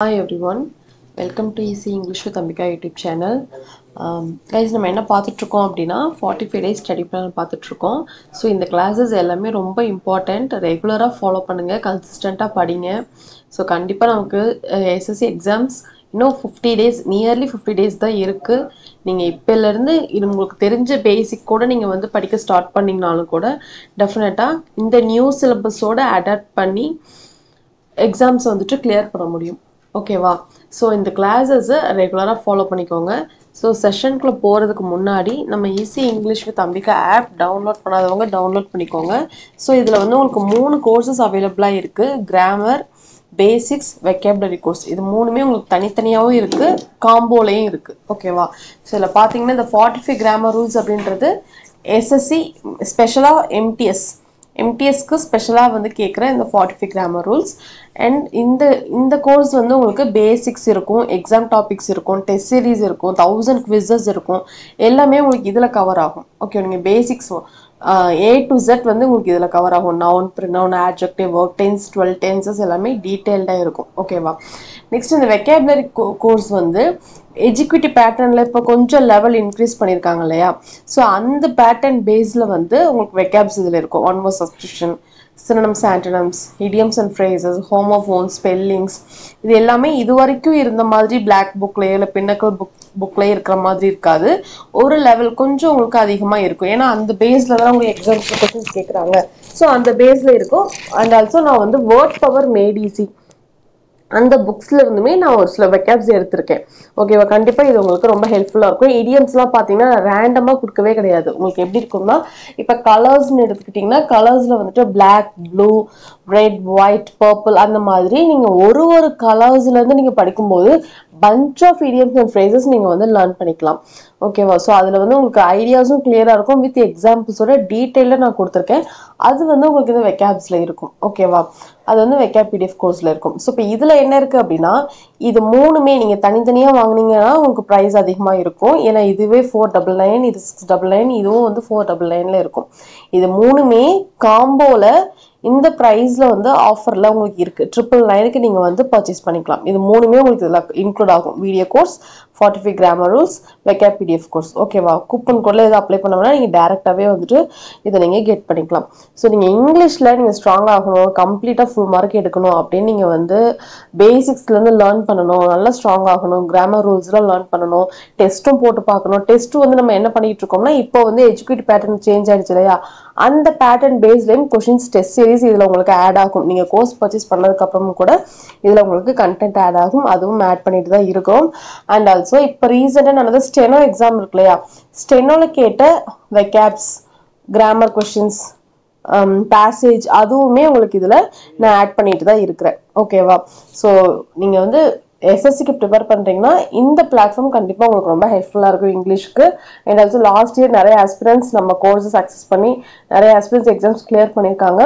Hi everyone, welcome to Easy English with Ambika YouTube channel. Guys, நம்ம என்ன பார்த்துட்டு இருக்கோம் அப்படின்னா 45 days ஸ்டடி பிளான் பார்த்துட்டு இருக்கோம். ஸோ இந்த கிளாஸஸ் எல்லாமே ரொம்ப இம்பார்ட்டண்ட். ரெகுலராக ஃபாலோ பண்ணுங்க, கன்சிஸ்டண்ட்டாக படிங்க. ஸோ கண்டிப்பாக நமக்கு எஸ்எஸ்சி எக்ஸாம்ஸ் இன்னும் 50 days, நியர்லி 50 days தான் இருக்குது. நீங்கள் இப்போலேருந்து இது உங்களுக்கு தெரிஞ்ச பேசிக் கூட நீங்கள் வந்து படிக்க ஸ்டார்ட் பண்ணிங்கனாலும் கூட டெஃபினட்டாக இந்த நியூ சிலபஸோடு அடாப்ட் பண்ணி எக்ஸாம்ஸ் வந்துட்டு கிளியர் பண்ண முடியும். ஓகேவா? ஸோ இந்த கிளாஸஸை ரெகுலராக ஃபாலோ பண்ணிக்கோங்க. ஸோ செஷனுக்குள்ளே போகிறதுக்கு முன்னாடி நம்ம easy English with Ambika app download பண்ணாதவங்க டவுன்லோட் பண்ணிக்கோங்க. ஸோ இதில் வந்து உங்களுக்கு 3 கோர்சஸ் அவைலபிளாக இருக்குது. Grammar, basics, vocabulary course. இது மூணுமே உங்களுக்கு தனித்தனியாகவும் இருக்குது, காம்போலையும் இருக்குது. ஓகேவா? ஸோ இதில் பார்த்தீங்கன்னா இந்த 45 கிராமர் ரூல்ஸ் அப்படின்றது எஸ்எஸ்சி ஸ்பெஷலாக எம்டிஎஸ்க்கு ஸ்பெஷலாக வந்து கேட்குற இந்த 45 கிராமர் ரூல்ஸ். அண்ட் இந்த கோர்ஸ் வந்து உங்களுக்கு பேசிக்ஸ் இருக்கும், எக்ஸாம் டாபிக்ஸ் இருக்கும், டெஸ்ட் சீரீஸ் இருக்கும், 1000 குவிசஸ் இருக்கும். எல்லாமே உங்களுக்கு இதில் கவர் ஆகும். ஓகே, நீங்கள் பேசிக்ஸ் A to Z வந்து உங்களுக்கு இதில் கவர் ஆகும். Noun, pronoun, adjective, verb, tense, 12 tenses எல்லாமே டீட்டெயில்டாக இருக்கும். ஓகேவா? நெக்ஸ்ட் இந்த வெக்காபுலரி கோர்ஸ் வந்து எஜுகேட்டிவ் பேட்டர்னில் இப்போ கொஞ்சம் லெவல் இன்க்ரீஸ் பண்ணியிருக்காங்க இல்லையா? ஸோ அந்த பேட்டர்ன் பேஸில் வந்து உங்களுக்கு வெக்காப்ஸ் இதில் இருக்கும். One word substitution, synonyms, antonyms, idioms and phrases, homophones, spellings, இது எல்லாமே இது வரைக்கும் இருந்த மாதிரி பிளாக் புக்லேயோ இல்லை பின்னக்கல் புக்லேயே இருக்கிற மாதிரி இருக்காது. ஒரு லெவல் கொஞ்சம் உங்களுக்கு அதிகமாக இருக்கும். ஏன்னா அந்த பேஸில் தான் உங்களுக்கு எக்ஸாம்ஸ் கொஸ்டின்ஸ் கேட்குறாங்க. ஸோ அந்த பேஸில் இருக்கும். அண்ட் ஆல்சோ நான் வந்து வேர்ட் பவர் மேட் ஈஸி அந்த புக்ஸில் இருந்துமே நான் ஒரு சில வெக்காப்ஸ் எடுத்திருக்கேன். ஓகேவா? கண்டிப்பாக இது உங்களுக்கு ரொம்ப ஹெல்ப்ஃபுல்லாக இருக்கும். இடியம்ஸ்லாம் பார்த்தீங்கன்னா ரேண்டமாக கொடுக்கவே கிடையாது. உங்களுக்கு எப்படி இருக்கும்னா, இப்போ கலர்ஸ்ன்னு எடுத்துக்கிட்டிங்கன்னா கலர்ஸில் வந்துட்டு black, blue, red, white, purple அந்த மாதிரி நீங்கள் ஒரு கலர்ஸ்லேருந்து நீங்கள் படிக்கும்போது bunch of idioms and phrases நீங்கள் வந்து லேர்ன் பண்ணிக்கலாம். ஓகேவா? ஸோ அதில் வந்து உங்களுக்கு ஐடியாஸும் கிளியராக இருக்கும். வித் எக்ஸாம்பிள்ஸோட டீட்டெயிலாக நான் கொடுத்துருக்கேன். அது வந்து உங்களுக்கு இந்த வெக்காப்ஸில் இருக்கும். ஓகேவா? அது வந்து வெக்காப் பிடிஎஃப் கோர்ஸில் இருக்கும். ஸோ இப்போ இதில் என்ன இருக்குது அப்படின்னா, இது மூணுமே நீங்கள் தனித்தனியாக வாங்கினீங்கன்னா உங்களுக்கு ப்ரைஸ் அதிகமாக இருக்கும். ஏன்னா இதுவே 499, இது 699, இதுவும் வந்து 499 இருக்கும். இது மூணுமே காம்போவில் இந்த ப்ரைஸில் வந்து ஆஃபரில் உங்களுக்கு இருக்குது. 999க்கு நீங்கள் வந்து பர்ச்சேஸ் பண்ணிக்கலாம். இது மூணுமே உங்களுக்கு இதில் இன்க்ளூட் ஆகும். Video course, 45 grammar rules, vocab PDF course. ஓகேவா? கூப்பன் கோடில் இதை அப்ளை பண்ணோம்னா நீங்கள் டேரெக்டாகவே வந்துட்டு இதை நீங்கள் கெட் பண்ணிக்கலாம். ஸோ நீங்கள் இங்கிலீஷில் நீங்கள் ஸ்ட்ராங் ஆகணும், கம்ப்ளீட்டாக ஃபுல் மார்க் எடுக்கணும் அப்படின்னு நீங்கள் வந்து பேசிக்ஸ்லேருந்து லேர்ன் பண்ணணும், நல்லா ஸ்ட்ராங் ஆகணும், கிராமர் ரூல்ஸ்லாம் லேர்ன் பண்ணணும், டெஸ்ட்டும் போட்டு பார்க்கணும். டெஸ்ட்டு வந்து நம்ம என்ன பண்ணிட்டு இருக்கோம்னா, இப்போ வந்து எஜுகேட்டிவ் பேட்டர்ன் சேஞ்ச் ஆகிடுச்சு இல்லையா? அந்த பேட்டர்ன் பேஸ்லேயும் கொஷின்ஸ், டெஸ்ட் சீரிஸ் இதில் உங்களுக்கு ஆட் ஆகும். நீங்கள் கோர்ஸ் பர்ச்சேஸ் பண்ணதுக்கப்புறமும் கூட இதில் உங்களுக்கு கண்டென்ட் ஆட் ஆகும். அதுவும் ஆட் பண்ணிட்டு தான் இருக்கும். அண்ட் ஆல்சோ இப்போ ரீசெண்டாக நடந்த ஸ்டெனோ எக்ஸாம் இருக்கு இல்லையா? ஸ்டெனோவில் கேட்ட வெக்காப்ஸ், கிராமர் கொஷின்ஸ், பேசேஜ் அதுவுமே உங்களுக்கு இதில் நான் ஆட் பண்ணிட்டு தான் இருக்கிறேன். ஓகேவா? ஸோ நீங்கள் வந்து எஸ்எஸ்சிக்கு ப்ரிப்பேர் பண்ணுறீங்கன்னா இந்த பிளாட்ஃபார்ம் கண்டிப்பாக உங்களுக்கு ரொம்ப ஹெல்ப்ஃபுல்லாக இருக்கும் இங்கிலீஷ்க்கு. அண்ட் ஆல்சோ லாஸ்ட் இயர் நிறைய ஆஸ்பிரன்ஸ் நம்ம கோர்ஸஸ் அக்சஸ் பண்ணி நிறைய ஆஸ்பிரன்ஸ் எக்ஸாம்ஸ் கிளியர் பண்ணியிருக்காங்க.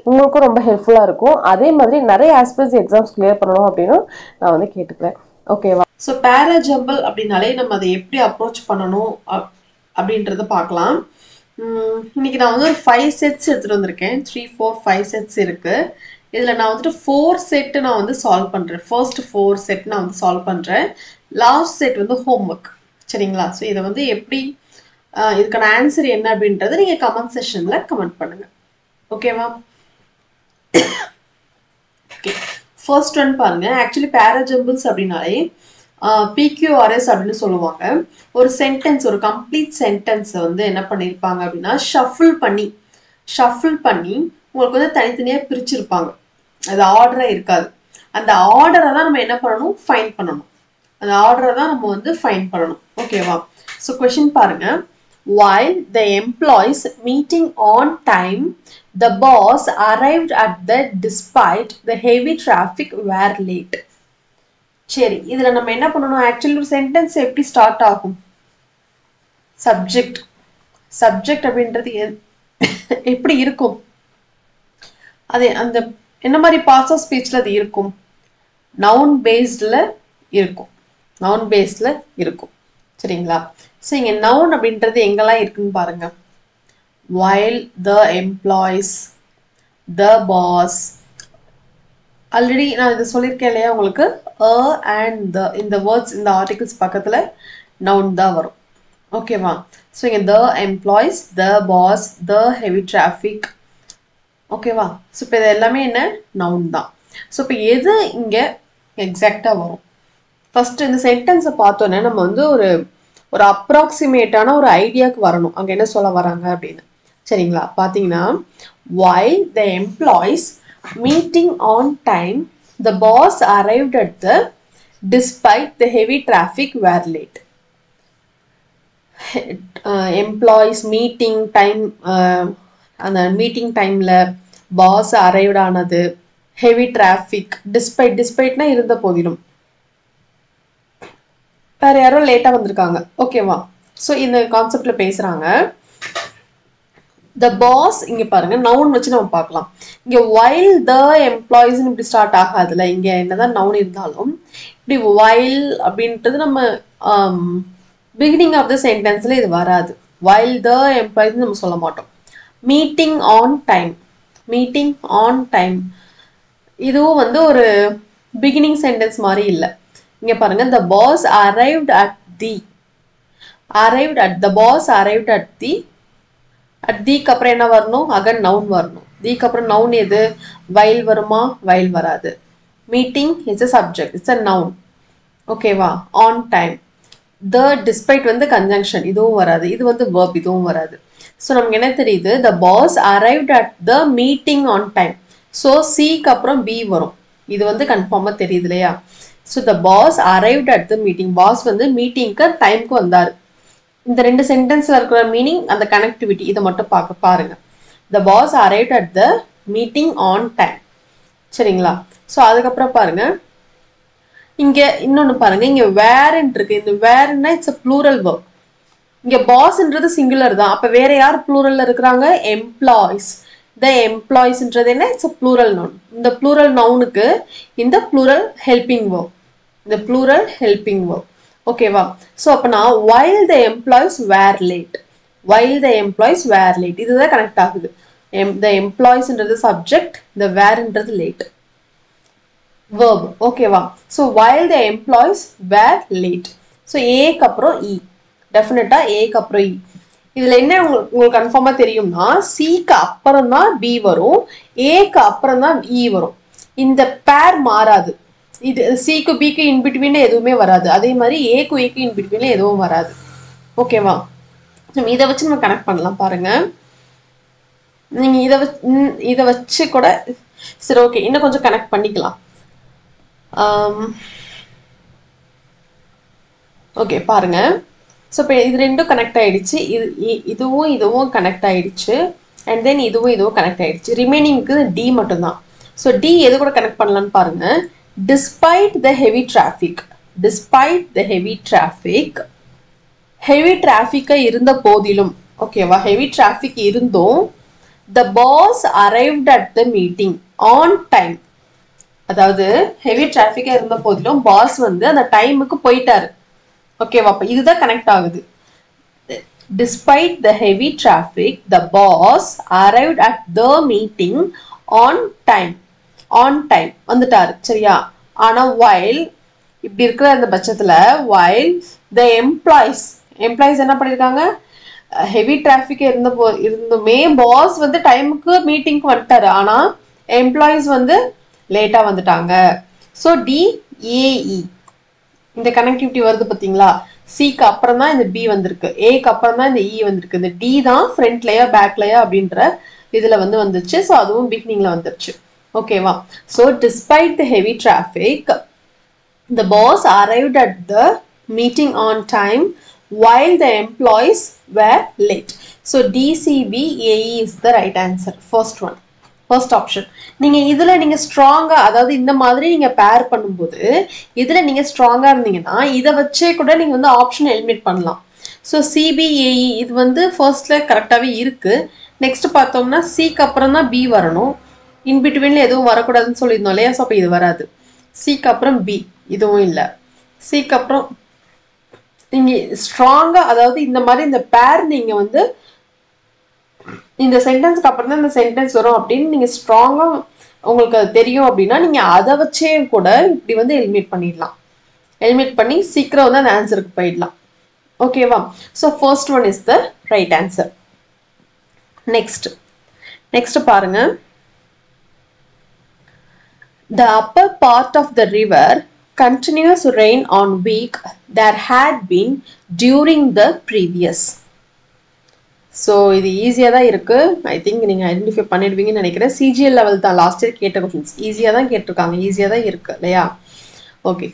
உங்களுக்கும் ரொம்ப ஹெல்ப்ஃபுல்லாக இருக்கும். அதே மாதிரி நிறைய ஆஸ்பிரன்ஸ் எக்ஸாம்ஸ் கிளியர் பண்ணணும் அப்படின்னு நான் வந்து கேட்டுக்கிறேன். ஓகேவா? ஸோ பேரா ஜம்பிள் அப்படின்னாலே நம்ம அதை எப்படி அப்ரோச் பண்ணணும் அப்படின்றத பார்க்கலாம். இன்னைக்கு நான் வந்து ஒரு 5 செட்ஸ் எடுத்துகிட்டு வந்திருக்கேன். 3, 4, 5 செட்ஸ் இருக்குது. இதில் நான் வந்துட்டு 4 செட்டு நான் வந்து சால்வ் பண்ணுறேன். ஃபர்ஸ்ட் 4 செட் நான் வந்து சால்வ் பண்ணுறேன். லாஸ்ட் செட் வந்து ஹோம்ஒர்க். சரிங்களா? ஸோ இதை வந்து எப்படி இதுக்கான ஆன்சர் என்ன அப்படின்றத நீங்கள் கமெண்ட் செஷனில் கமெண்ட் பண்ணுங்கள். ஓகேவா? ஓகே, ஃபர்ஸ்ட் ஒன் பாருங்கள். ஆக்சுவலி பேராஜம்பிள்ஸ் அப்படின்னாலே PQRS அப்படின்னு சொல்லுவாங்க. ஒரு சென்டென்ஸ், ஒரு கம்ப்ளீட் சென்டென்ஸை வந்து என்ன பண்ணியிருப்பாங்க அப்படின்னா ஷஃபிள் பண்ணி உங்களுக்கு வந்து தனித்தனியாக பிரிச்சிருப்பாங்க. அது ஆர்டராக இருக்காது. அந்த ஆர்டரை தான் நம்ம என்ன பண்ணணும்? ஃபைண்ட் பண்ணணும். அந்த ஆர்டரை தான் நம்ம வந்து ஃபைண்ட் பண்ணணும். ஓகேவா? ஸோ கொஷின் பாருங்க. While the employees meeting on time, the boss arrived at the despite the heavy traffic were late. சரி, இதில் நம்ம என்ன பண்ணணும்? ஆக்சுவலி ஒரு சென்டென்ஸ் எப்படி ஸ்டார்ட் ஆகும்? சப்ஜெக்ட் அப்படின்றது எப்படி இருக்கும்? அது அந்த என்ன மாதிரி பார்ட்ஸ் ஆஃப் ஸ்பீச்சில் அது இருக்கும்? நவுன் பேஸ்டில் இருக்கும். சரிங்களா? ஸோ இங்கே நவுன் அப்படின்றது எங்கெல்லாம் இருக்குன்னு பாருங்க. While the employees, the boss, already நான் இதை சொல்லியிருக்கேன் இல்லையா உங்களுக்கு a and the இந்த வேர்ட்ஸ் இந்த ஆர்டிகல்ஸ் பக்கத்தில் நவுன் தான் வரும் ஓகேவா ஸோ இங்கே the employees the boss the heavy traffic ஓகேவா ஸோ இப்போ இது எல்லாமே என்ன நவுன் தான் ஸோ இப்போ எது இங்கே எக்ஸாக்டாக வரும் ஃபஸ்ட்டு இந்த சென்டென்ஸை பார்த்தோன்னே நம்ம வந்து ஒரு அப்ராக்சிமேட்டான ஒரு ஐடியாவுக்கு வரணும் அங்கே என்ன சொல்ல வராங்க அப்படின்னு சரிங்களா பார்த்தீங்கன்னா while the employees meeting on time the boss arrived at the despite the heavy traffic were late employees meeting time அந்த மீட்டிங் டைமில் பாஸ் அரைவ்ட் ஆனது ஹெவி டிராஃபிக் டிஸ்பைட்னா இருந்த போதிலும் வேற யாரோ லேட்டாக வந்திருக்காங்க ஓகேவா ஸோ இந்த கான்செப்ட்ல பேசுறாங்க த பாஸ் இங்க பாருங்க நவுன் வச்சு நம்ம பார்க்கலாம் இங்க while the employees இப்படி ஸ்டார்ட் ஆகாதுல இங்க என்னதான் நவுன் இருந்தாலும் இப்படி while அப்படின்றது நம்ம பிகினிங் ஆஃப் த சென்டென்ஸ்ல இது வராது while the employees நம்ம சொல்ல மாட்டோம் மீட்டிங் ஆன் டைம் இதுவும் வந்து ஒரு பிகினிங் சென்டென்ஸ் மாதிரி இல்லை இங்க பாருங்க the boss arrived at the boss arrived at the க்கு அப்புறம் என்ன வரணும் அகன் நவுன் வரணும் தீக்கு அப்புறம் நவுன் எது while வருமா while வராது meeting it's a subject it's a noun ஓகேவா ஆன் டைம் the despite வந்து கன்ஜங்ஷன் இதுவும் வராது இது வந்து verb இதுவும் வராது ஸோ நமக்கு என்ன தெரியுது the boss arrived at the meeting on time so சிக்கு அப்புறம் பி வரும் இது வந்து கன்ஃபார்மாக தெரியுது இல்லையா so the boss arrived at the meeting boss வந்து மீட்டிங்க்கு டைம்க்கு வந்தார் இந்த ரெண்டு சென்டென்ஸ்ல இருக்கிற மீனிங் அந்த கனெக்டிவிட்டி இதை மட்டும் பாருங்க the boss arrived at the meeting on time சரிங்களா ஸோ அதுக்கப்புறம் பாருங்க இங்க இன்னொன்னு பாருங்க இங்க வேர்ன்னு இருக்கு இந்த வேர்னா இட்ஸ் a plural verb இங்க பாஸ்ன்றது சிங்குலர் தான் அப்ப வேற யார் ப்ளூரல்ல இருக்கிறாங்க எம்ப்ளாய்ஸ் the employeesன்றது என்ன இட்ஸ் a plural noun இந்த plural nounக்கு இந்த plural helping verb ஓகேவா சோ அப்ப நான் while the employees were late இதுதான் கனெக்ட் ஆகுது the employeesன்றது subject the wereன்றது late verb ஓகேவா so while the employees were late so a க்கு அப்புறம் e டெஃபினட்டா a க்கு அப்புறம் e இதுல என்ன உங்களுக்கு கன்ஃபார்மா தெரியும்னா c க்கு அப்புறம் தான் b வரும் a க்கு அப்புறம் தான் e வரும் இந்த பேர் மாறாது இது c க்கு b க்கு இன் பிட்வீன்ல எதுவுமே வராது அதே மாதிரி a க்கு e க்கு இன் பிட்வீன்ல எதுவும் வராது ஓகேவா நம்ம இத வச்சு நம்ம கனெக்ட் பண்ணலாம் பாருங்க நீங்க இத வச்சு கூட சரி ஓகே இன்னும் கொஞ்சம் கனெக்ட் பண்ணிக்கலாம் ஓகே பாருங்க ஸோ இப்போ இது ரெண்டும் கனெக்ட் ஆயிடுச்சு இதுவும் கனெக்ட் ஆயிடுச்சு அண்ட் தென் இதுவும் கனெக்ட் ஆயிடுச்சு ரிமைனிங்க்கு டி மட்டும்தான் ஸோ டி எது கூட கனெக்ட் பண்ணலான்னு பாருங்க despite the heavy traffic heavy டிராஃபிக்கா இருந்த போதிலும் ஓகேவா ஹெவி டிராஃபிக் இருந்தும் the boss arrived at the meeting on time அதாவது ஹெவி டிராஃபிக்கா இருந்த போதிலும் பாஸ் வந்து அந்த டைமுக்கு போயிட்டாரு ஓகேவா அப்ப இதுதான் கனெக்ட் ஆகுது despite the heavy traffic the boss arrived at the meeting on time வந்துட்டாரு சரியா ஆனா while இப்படி இருக்கிற அந்த பட்சத்துல while the employees என்ன பண்ணிருக்காங்க ஹெவி டிராஃபிக் இருந்துமே பாஸ் வந்து டைமுக்கு மீட்டிங்க்கு வந்துட்டாரு ஆனா எம்ப்ளாயிஸ் வந்து லேட்டா வந்துட்டாங்க ஸோ DAE இந்த கனெக்டிவிட்டி வருது பாத்தீங்களா சிக்கு அப்புறம் தான் இந்த பி வந்திருக்கு ஏக்கு அப்புறம் தான் இந்த இ வந்திருக்கு இந்த டி தான் ஃப்ரண்ட்லயா பேக்லயா அப்படின்ற இதுல வந்துச்சு ஸோ அதுவும் பிகினிங்ல வந்துருச்சு ஓகேவா so despite the heavy traffic the boss arrived at the meeting on time while the employees were late so DCBAE is the right answer first option நீங்க இதுல நீங்க ஸ்ட்ராங்கா அதாவது இந்த மாதிரி நீங்க பேர் பண்ணும்போது இதுல நீங்க ஸ்ட்ராங்கா இருந்தீங்கன்னா இத வச்சே கூட நீங்க வந்து ஆப்ஷன் எலிமினேட் பண்ணலாம் சோ CBAE இது வந்து ஃபர்ஸ்ட்ல கரெக்டாவே இருக்கு நெக்ஸ்ட் பார்த்தோம்னா C க்கு அப்புறம் தான் B வரணும் இன் பிட்வீன்ல எதுவும் வரக்கூடாதுன்னு சொல்லிருந்தோம் இல்லையா சோ அப்ப இது வராது C க்கு அப்புறம் B இதுவும் இல்ல C க்கு அப்புறம் நீங்க ஸ்ட்ராங்கா அதாவது இந்த மாதிரி இந்த பேர் நீங்க வந்து இந்த சென்டென்ஸ்க்கு அப்புறம் தான் இந்த சென்டென்ஸ் வரும் அப்படின்னு நீங்க ஸ்ட்ராங்கா உங்களுக்கு அது தெரியும் அப்படின்னா நீங்க அதை வச்சே கூட இப்படி வந்து எலிமினேட் பண்ணிடலாம். எலிமினேட் பண்ணி சீக்கிரம் வந்து அந்த ஆன்சருக்கு போயிடலாம். ஓகேவா? So first one is the right answer. Next பாருங்க. The upper part of the river continuous rain on week there had been during the previous. So இது ஈஸியாக தான் இருக்குது. ஐ திங்க் நீங்கள் ஐடென்டிஃபை பண்ணிடுவீங்கன்னு நினைக்கிறேன். சிஜிஎல் லெவல் தான் லாஸ்ட் இயர் கேட்ட questions. ஈஸியாக தான் கேட்டிருக்காங்க, ஈஸியாக தான் இருக்குது இல்லையா? ஓகே.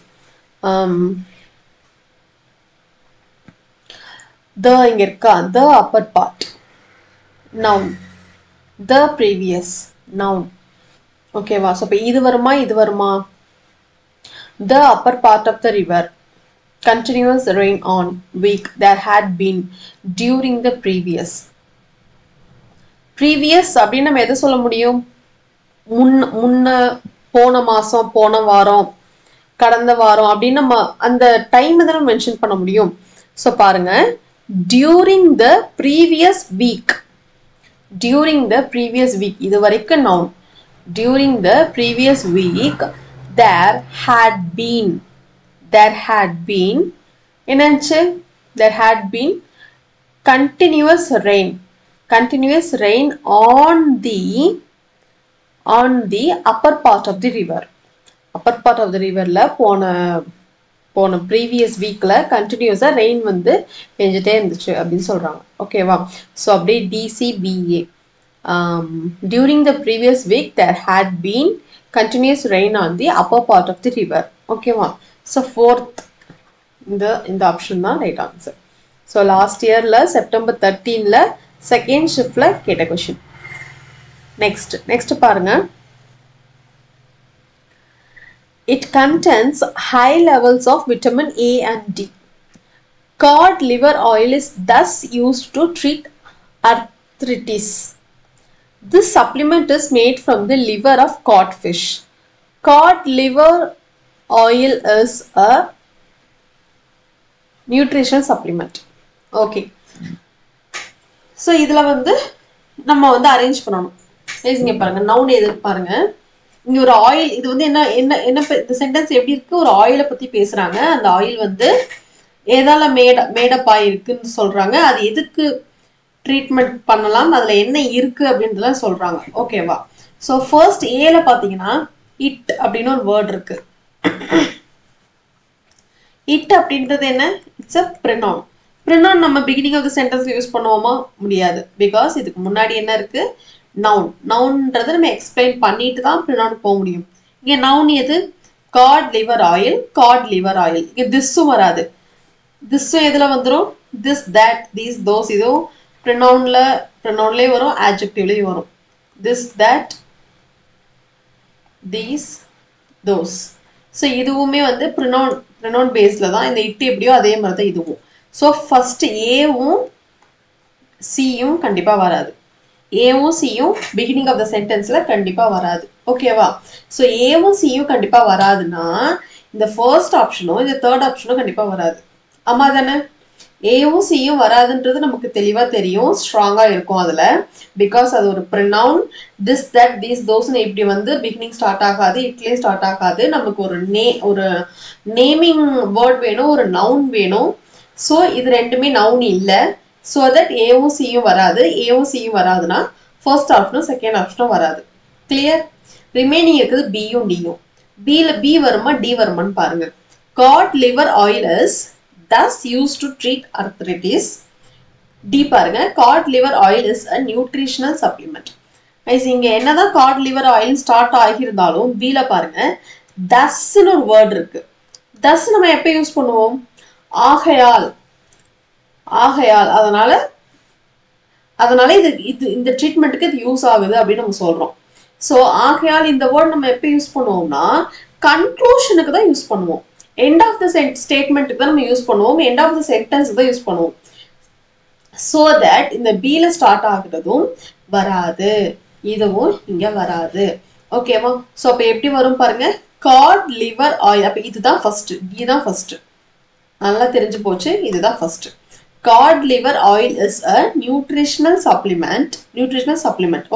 த இங்கே இருக்கா? The upper part noun, the previous noun. ஓகேவா? ஸோ இப்போ இது வருமா? The upper part of the river continuous rain on week there had been during the previous அப்படின்னு நம்ம எதை சொல்ல முடியும்? முன்ன, போன மாசம், போன வாரம், கடந்த வாரம் அப்படின்னு நம்ம அந்த டைம் தான் மென்ஷன் பண்ண முடியும். ஸோ பாருங்க, டியூரிங் த ப்ரீவியஸ் வீக், இது வரைக்கும் noun. During the previous week there had been என்னச்சு? there had been continuous rain on the upper part of the river. ல போன previous weekல continuous rain வந்து பெஞ்சிட்டே இருந்துச்சு அப்படின்னு சொல்றாங்க. ஓகேவா? ஸோ அப்படியே DCBA, during the previous week there had been continuous rain on the upper part of the river. ஓகேவா? So fourth இந்த ஆப்ஷன் தான் ரைட் ஆன்சர். ஸோ லாஸ்ட் இயரில் செப்டம்பர் 13ல செகண்ட் ஷிஃப்டில் கேட்ட கொஷின். நெக்ஸ்ட் பாருங்க. It contains high levels of vitamin A and D. Cod liver oil is thus used to treat arthritis. This supplement is made from the liver of cod fish. Cod liver oil is a nutritional supplement. Okay. So இதுல வந்து நம்ம வந்து arrange பண்ணணும். இங்க பாருங்க, noun எது பாருங்க. இங்க ஒரு ஆயில், இது வந்து என்ன இந்த சென்டென்ஸ் எப்படி இருக்கு? ஒரு ஆயிலை பத்தி பேசுறாங்க. அந்த ஆயில் வந்து ஏதால மேடப் ஆயிருக்குன்னு சொல்றாங்க. அது எதுக்கு ட்ரீட்மெண்ட் பண்ணலாம், அதுல என்ன இருக்கு அப்படின்றதெல்லாம் சொல்றாங்க. ஓகேவா? ஸோ ஃபர்ஸ்ட் ஏல பாத்தீங்கன்னா இட் அப்படின்னு ஒரு வேர்ட் இருக்கு. இட் அப்படின்றது என்ன? It's a pronoun. ப்ரினவுன் நம்ம பிகினிங் ஆஃப் த சென்டென்ஸ்ல யூஸ் பண்ணுவோமா? முடியாது. பிகாஸ் இதுக்கு முன்னாடி என்ன இருக்கு? நவுன். நவுன்ன்றதை நம்ம எக்ஸ்பிளைன் பண்ணிட்டு தான் ப்ரினவுன் போக முடியும். இங்க நவுன் எது? God liver oil. இங்க திஸ்ஸும் வராது. திஸ்ஸும் எதுல வந்துடும்? This, that, these, those. இதுவும் ப்ரினவுன்லயே வரும், ஆட்ஜெக்டிவ்லயும் வரும். This, that, these, those. So இதுவுமே வந்து ப்ரினவுன் பேஸ்ல தான். இந்த இட்டு எப்படியோ அதே மாதிரி தான் இதுவும். ஸோ ஃபர்ஸ்ட் ஏவும் சியும் கண்டிப்பா வராது. ஏவும் சியும் பிகினிங் ஆஃப் த சென்டென்ஸ்ல கண்டிப்பா வராது. ஓகேவா? ஸோ ஏவும் சியும் கண்டிப்பா வராதுன்னா இந்த ஃபர்ஸ்ட் ஆப்ஷனும் இந்த தேர்ட் ஆப்ஷனும் கண்டிப்பா வராது. ஆமா தானே? ஏவும் சியும் வராதுன்றது நமக்கு தெளிவா தெரியும், ஸ்ட்ராங்கா இருக்கும் அதுல. பிகாஸ் அது ஒரு ப்ரினவுன். திஸ், தட், தீஸ், தோஸ்னு இப்படி வந்து பிகினிங் ஸ்டார்ட் ஆகாது, இட்லேயே ஸ்டார்ட் ஆகாது. நமக்கு ஒரு நேமிங் வேர்ட் வேணும், ஒரு நவுன் வேணும். ஸோ இது ரெண்டுமே நவுன் இல்லை. ஸோ தட் ஏவும் சியும் வராது. ஏவும் சியும் வராதுன்னா ஃபர்ஸ்ட் ஆப்ஷனும் செகண்ட் ஆப்ஷனும் வராது. கிளியர்? ரிமைனிங் இருக்குது பியும் டியும். பி வருமா டி வருமான்னு பாருங்க. God liver oil is thus used to treat arthritis. D பாருங்க, cod liver oil is a nutritional supplement. இங்க என்னதான் cod liver oil ஸ்டார்ட் ஆகியிருந்தாலும் Bல பாருங்க thus ன்னு ஒரு வேர்ட் இருக்கு. thus நம்ம எப்ப யூஸ் பண்ணுவோம்? ஆகையால். அதனால இது இந்த ட்ரீட்மெண்ட்டுக்கு இது யூஸ் ஆகுது அப்படின்னு நம்ம சொல்றோம். ஸோ ஆகையால் இந்த வேர்ட் நம்ம எப்ப யூஸ் பண்ணுவோம்னா கன்க்ளூஷனுக்கு தான் யூஸ் பண்ணுவோம். end of the statement தான் நம்ம யூஸ் பண்ணுவோம், end of the sentence தான் யூஸ் பண்ணுவோம். so that இந்த B ல ஸ்டார்ட் ஆகுறதும் வராது, இதுவும் இங்க வராது. ஓகேவா? சோ அப்ப எப்படி வரும் பாருங்க, cod liver oil. அப்ப இதுதான் ஃபர்ஸ்ட், B தான் ஃபர்ஸ்ட். நல்லா தெரிஞ்சு போச்சு, இதுதான் first. cod liver oil is a nutritional supplement.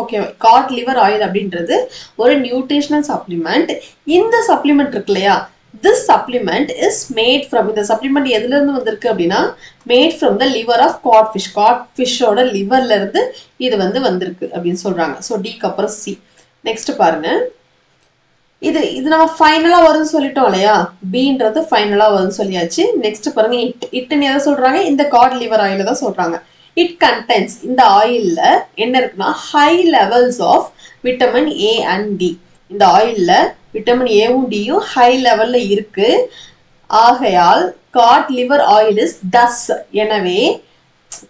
Okay, cod liver oil அப்படின்றது ஒரு nutritional supplement. இந்த supplement இருக்கு இல்லையா, this supplement is made from, இந்த supplement எதுல இருந்து வந்திருக்கு அப்படின்னா made from the liver of codfish. Codfish ஓட liverல இருந்து இது வந்திருக்கு அப்படின்னு சொல்றாங்க. So D க்கு அப்புறம் C. நெக்ஸ்ட் பாருங்க, இது நம்ம ஃபைனலா வரும்னு சொல்லிட்டோம் இல்லையா, பீன்றது ஃபைனலா வரும்னு சொல்லியாச்சு. நெக்ஸ்ட் பாருங்க, இட்னு எதை சொல்றாங்க, இந்த காட் லிவர் ஆயில தான் சொல்றாங்க. இட் கண்டென்ஸ், இந்த ஆயில்ல என்ன இருக்குன்னா high levels of vitamin A and D. இந்த ஆயில்ல விட்டமின் ஏவும் டியும் ஹை லெவல்ல இருக்கு. ஆகையால் cod liver oil is thus, எனவே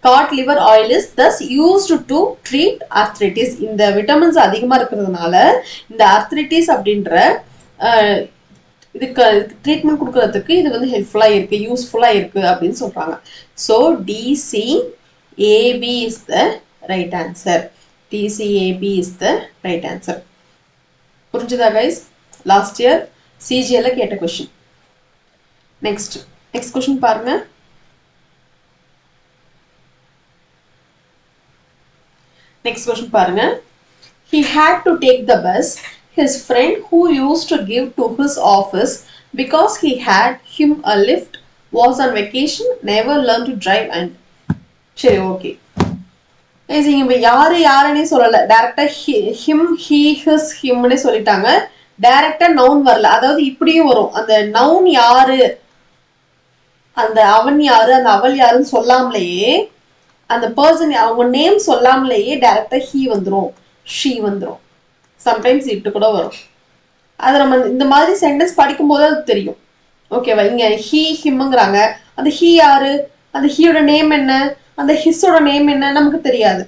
cod liver oil is thus used to treat arthritis. இந்த விட்டமின்ஸ் அதிகமா இருக்கிறதுனால இந்த arthritis அப்படின்ற இதுக்கு ட்ரீட்மெண்ட் கொடுக்கிறதுக்கு இது ஹெல்ப்ஃபுல்லா இருக்கு, யூஸ்ஃபுல்லா இருக்கு அப்படின்னு சொல்றாங்க. So DCAB is the right answer. DCAB is the right answer. புரிஞ்சுதா guys? லாஸ்ட் இயர் CGL கேட்ட क्वेश्चन. நெக்ஸ்ட் क्वेश्चन பாருங்க. Next question பாருங்க. He had to take the bus. His friend who used to give to his office because he had him a lift was on vacation, never learned to drive and சரி okay. இங்க யாருன்னே சொல்லல, டைரக்டா him, he, his, himனே சொல்லிட்டாங்க. டைரக்டா noun வரல. அதாவது இப்படியும் வரும், அந்த நவுன் யாரு, அந்த அவன் யாரு, அந்த அவள் யாருன்னு சொல்லாமலேயே, அந்த பர்சன் அவங்க நேம் சொல்லாமலேயே டைரக்டா ஹீ வந்துரும், ஷீ வந்துரும், சம்டைம்ஸ் இட்டு கூட வரும். அது நம்ம இந்த மாதிரி சென்டென்ஸ் படிக்கும் போது அது தெரியும். ஓகேவா? இங்க ஹீ ஹிம்ங்கிறாங்க, அந்த ஹீ யாரு, அந்த ஹீயோட நேம் என்ன, அந்த ஹிஸ்ஸோட நேம் என்ன நமக்கு தெரியாது.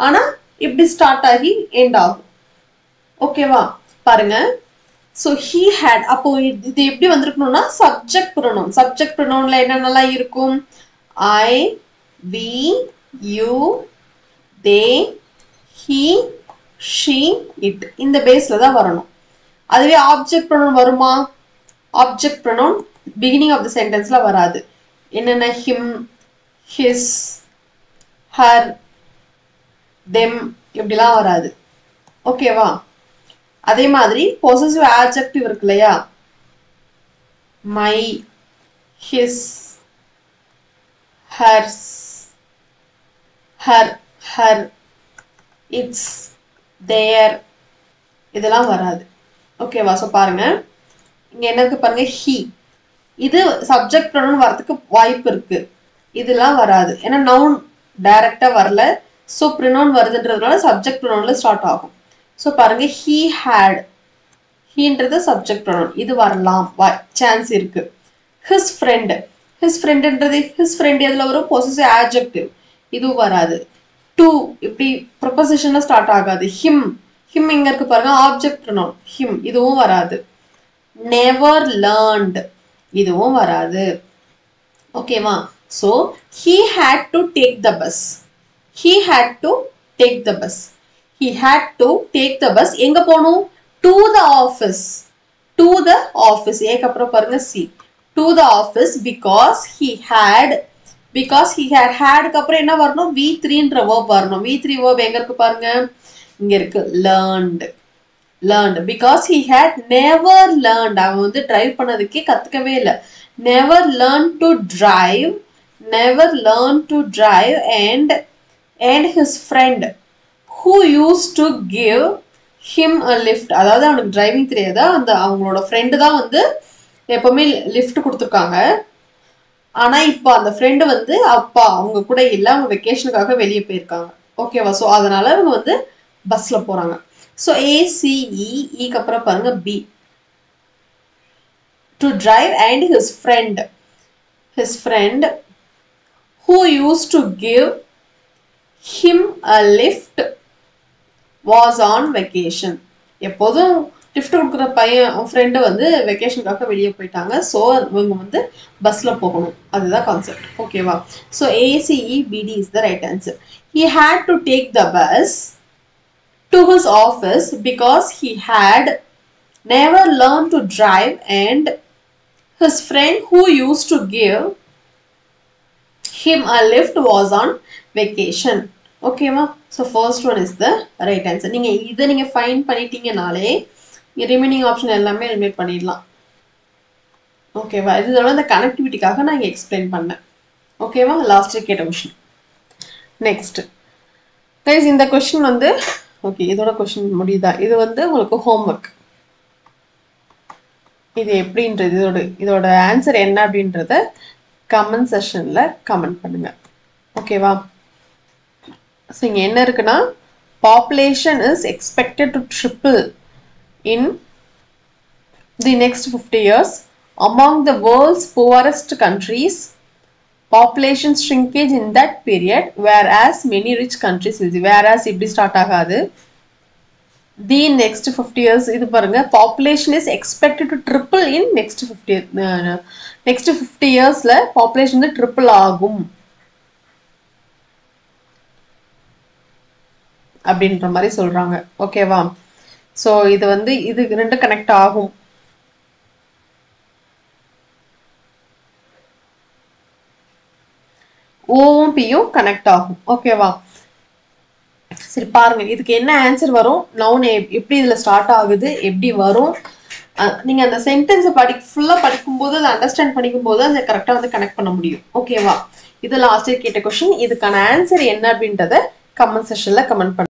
ஆனா இப்படி ஸ்டார்ட் ஆகி எண்ட் ஆகும். ஓகேவா? பாருங்க. ஸோ ஹீ ஹேட், அப்போ இது எப்படி வந்திருக்கணும்னா சப்ஜெக்ட் ப்ரொனவுன். சப்ஜெக்ட் ப்ரொனவுன்ல என்னென்னலாம் இருக்கும், ஐ, we, you, they, he, she, it. இந்த பேஸ்ல தான் வரணும். அதுவே ஆப்ஜெக்ட் ப்ரொனவுன் வருமா? Object pronoun beginning of the சென்டென்ஸ்ல வராது. என்னென்ன him, his, her, them இப்படிலாம் வராது. ஓகேவா? அதே மாதிரி பொசசிவ் ஆட்ஜெக்டிவ் இருக்கு இல்லையா, my, his, hers, her, her, its, their இதெல்லாம் வராது. ஓகேவா? ஸோ பாருங்க, இங்க என்னது பாருங்க, he, இது சப்ஜெக்ட் ப்ரொனவுன் வரதுக்கு வாய்ப்பு இருக்கு, இதெல்லாம் வராது. ஏன்னா நவுன் டைரக்டா வரல, ஸோ ப்ரொனவுன் வருதுன்றதுனால சப்ஜெக்ட் ப்ரொனவுன்ல ஸ்டார்ட் ஆகும். ஸோ பாருங்க, he had, ஹீன்றது சப்ஜெக்ட் ப்ரொனவுன், இது வரலாம், சான்ஸ் இருக்கு. his friend, his friendன்றது his friend எதுல வரும், பொசசிவ் ஆட்ஜெக்டிவ், இதுவும் வராது. டு இப்படி ப்ரொபோசிஷன்ல ஸ்டார்ட் ஆகாது. ஹிம், ஹிம் இங்க இருக்கு பாருங்க, ஆப்ஜெக்ட் ப்ரொனவுன், ஹிம், இதுவும் வராது. நெவர் லேர்ன்ட், இதுவும் வராது. ஓகேவா? So he had to take the bus. He had to take the bus. He had to take the bus. எங்க போகணும்? To the office. To the office. ஏக்கு அப்புறம் பாருங்க C. To the office because he had க்கு அப்புறம் என்ன வரணும், V3ன்ற verb வரணும். V3 verb எங்க இருக்கு பாருங்க, இங்க இருக்கு, learned. Because he had never learned, அவன் டிரைவ் பண்ணதுக்கே கத்துக்கவே இல்லை. never learned to drive and his friend who used to give him a lift, அதாவது அவனுக்கு டிரைவிங் தெரியாத அந்த அவங்களோட ஃப்ரெண்டு தான் எப்பவுமே லிஃப்ட் கொடுத்துருக்காங்க. ஆனா இப்போ அந்த ஃப்ரெண்டு அப்பா அவங்க கூட இல்லை, அவங்க வெக்கேஷனுக்காக வெளியே போயிருக்காங்க. ஓகேவா? ஸோ அதனால அவங்க பஸ்ல போறாங்க. ஸோ ACEக்கு அப்புறம் பாருங்க B, to drive and his friend who used to give him a lift was on vacation. எப்போதும் லிஃப்ட் கொடுக்குற பையன் ஃப்ரெண்டு வெக்கேஷனுக்காக வெளியே போயிட்டாங்க. ஸோ இவங்க பஸ்ல போகணும், அதுதான் கான்செப்ட். ஓகேவா? So ACEBD is the right answer. He had to take the bus to his office because he had never learned to drive and his friend who used to give him or left was on vacation. ஓகேவா? So first one is the right answer. நீங்கள் இதை நீங்கள் fine பண்ணிட்டீங்கனாலே remaining option எல்லாமே eliminate பண்ணிடலாம். ஓகேவா? இதோட இந்த கனெக்டிவிட்டிக்காக நான் இங்கே எக்ஸ்பிளைன் பண்ணேன். ஓகேவா? லாஸ்ட் கேட்ட கொஷின். நெக்ஸ்ட் கைஸ், இந்த கொஷின் வந்து ஓகே, இதோட கொஷின் முடியுதா? இது வந்து உங்களுக்கு ஹோம்ஒர்க். இது எப்படின்றது, இதோட ஆன்சர் என்ன அப்படின்றத கமெண்ட் செஷன்ல கமெண்ட் பண்ணுங்க. ஓகேவா? ஸோ இங்கே என்ன இருக்குன்னா, population is expected to triple in the next 50 years among the world's poorest countries. Population shrinkage in that period, whereas many rich countries will see. Whereas இப்படி ஸ்டார்ட் ஆகாது. The next 50 years, இது பாருங்க, population is expected to triple in next 50 yearsல population வந்து triple ஆகும் அப்படின்ற மாதிரி சொல்றாங்க. ஓகேவா? ஸோ இது வந்து இது ரெண்டு கனெக்ட் ஆகும். ஓவும் பியும் கனெக்ட் ஆகும். ஓகேவா? சரி பாருங்க, இதுக்கு என்ன ஆன்சர் வரும், நவுன் எப்படி இதுல ஸ்டார்ட் ஆகுது, எப்படி வரும், நீங்க அந்த சென்டென்ஸை ஃபுல்லா படிக்கும்போது அதை அண்டர்ஸ்டாண்ட் பண்ணிக்கும்போது அதை கரெக்டா வந்து கனெக்ட் பண்ண முடியும். ஓகேவா? இது லாஸ்ட் கேட்ட கொஸ்டின். இதுக்கான ஆன்சர் என்ன அப்படின்றத கமெண்ட் செக்ஷன்ல கமெண்ட் பண்ணுங்க.